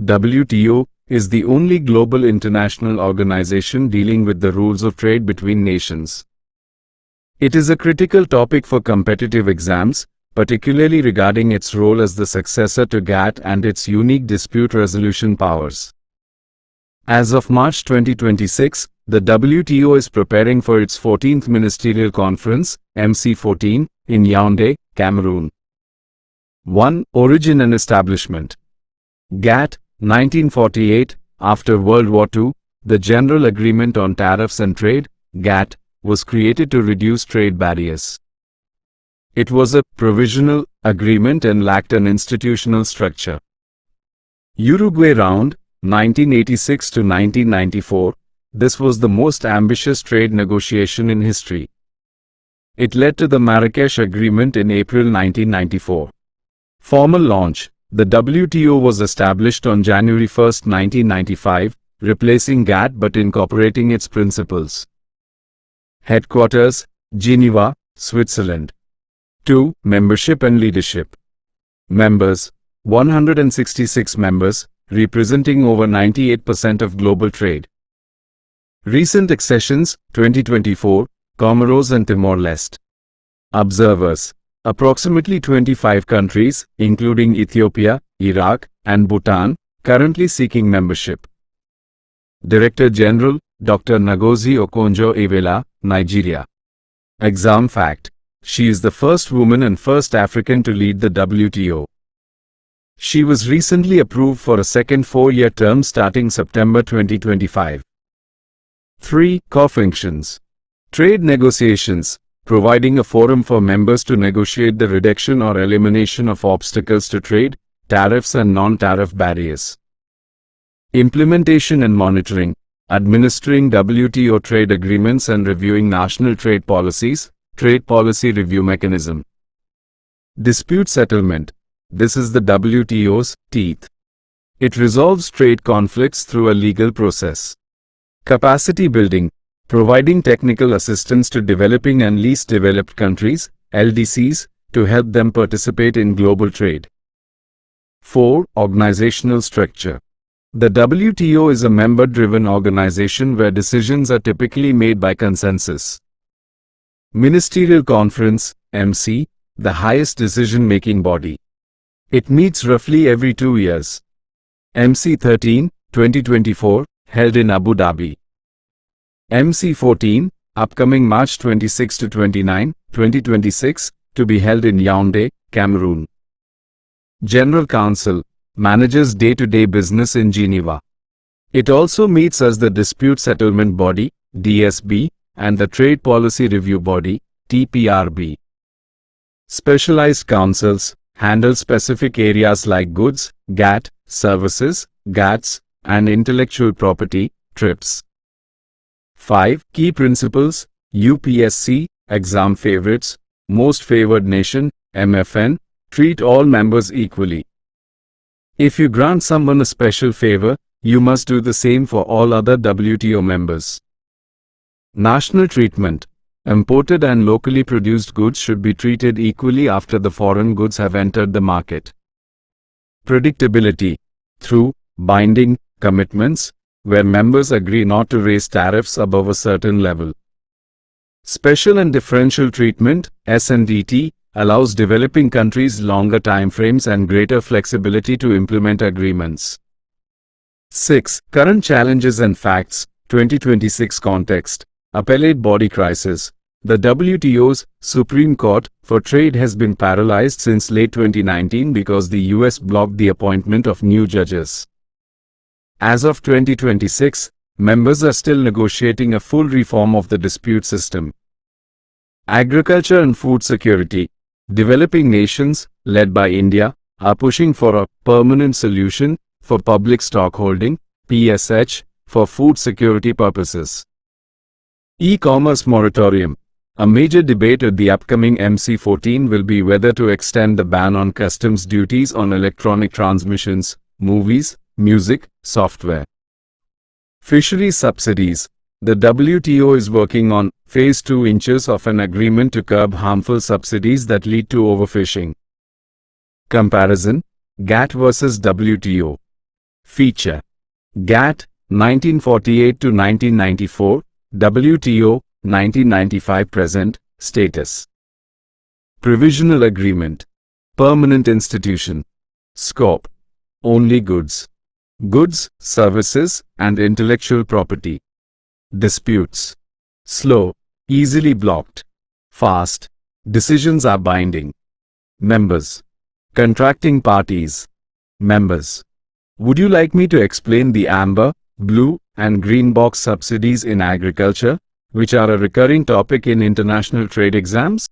WTO is the only global international organization dealing with the rules of trade between nations. It is a critical topic for competitive exams, particularly regarding its role as the successor to GATT and its unique dispute resolution powers. As of March 2026, the WTO is preparing for its 14th Ministerial Conference, MC14, in Yaoundé, Cameroon. 1. Origin and establishment. GATT, 1948, after World War II, the General Agreement on Tariffs and Trade, GATT, was created to reduce trade barriers. It was a provisional agreement and lacked an institutional structure. Uruguay Round, 1986 to 1994, this was the most ambitious trade negotiation in history. It led to the Marrakesh Agreement in April 1994. Formal launch. The WTO was established on January 1, 1995, replacing GATT but incorporating its principles. Headquarters, Geneva, Switzerland. 2. Membership and leadership. Members, 166 members, representing over 98% of global trade. Recent accessions, 2024, Comoros and Timor-Leste. Observers, approximately 25 countries, including Ethiopia, Iraq, and Bhutan, currently seeking membership. Director General, Dr. Ngozi Okonjo-Iweala, Nigeria. Exam fact: she is the first woman and first African to lead the WTO. She was recently approved for a second four-year term starting September 2025. 3. Core functions. Trade negotiations, providing a forum for members to negotiate the reduction or elimination of obstacles to trade, tariffs and non-tariff barriers. Implementation and monitoring, administering WTO trade agreements and reviewing national trade policies, trade policy review mechanism. Dispute settlement. This is the WTO's teeth. It resolves trade conflicts through a legal process. Capacity building, providing technical assistance to developing and least developed countries, LDCs, to help them participate in global trade. 4. Organizational structure. The WTO is a member-driven organization where decisions are typically made by consensus. Ministerial Conference, MC, the highest decision-making body. It meets roughly every 2 years. MC13, 2024, held in Abu Dhabi. MC14, upcoming March 26 to 29, 2026, to be held in Yaoundé, Cameroon. General Council, manages day-to-day business in Geneva. It also meets as the Dispute Settlement Body, DSB, and the Trade Policy Review Body, TPRB. Specialized councils handle specific areas like goods, GATT, services, GATS, and intellectual property, TRIPS. 5. Key principles, UPSC, exam favorites, most favored nation, MFN, treat all members equally. If you grant someone a special favor, you must do the same for all other WTO members. National treatment. Imported and locally produced goods should be treated equally after the foreign goods have entered the market. Predictability. Through binding commitments, where members agree not to raise tariffs above a certain level. Special and differential treatment, S&DT, allows developing countries longer timeframes and greater flexibility to implement agreements. 6. Current challenges and facts, 2026 context. Appellate body crisis. The WTO's Supreme Court for Trade has been paralyzed since late 2019 because the US blocked the appointment of new judges. As of 2026, members are still negotiating a full reform of the dispute system. Agriculture and food security. Developing nations, led by India, are pushing for a permanent solution for public stockholding, PSH, for food security purposes. E-commerce moratorium. A major debate at the upcoming MC14 will be whether to extend the ban on customs duties on electronic transmissions, movies, music, software. Fisheries subsidies. The WTO is working on Phase 2 inches of an agreement to curb harmful subsidies that lead to overfishing. Comparison: GATT versus WTO. Feature: GATT 1948 to 1994, WTO 1995 present, status. Provisional Agreement. Permanent institution. Scope: only goods, services, and intellectual property. Disputes: slow, easily blocked. Fast, decisions are binding. Members. Contracting parties. Members. Would you like me to explain the amber, blue, and green box subsidies in agriculture, which are a recurring topic in international trade exams?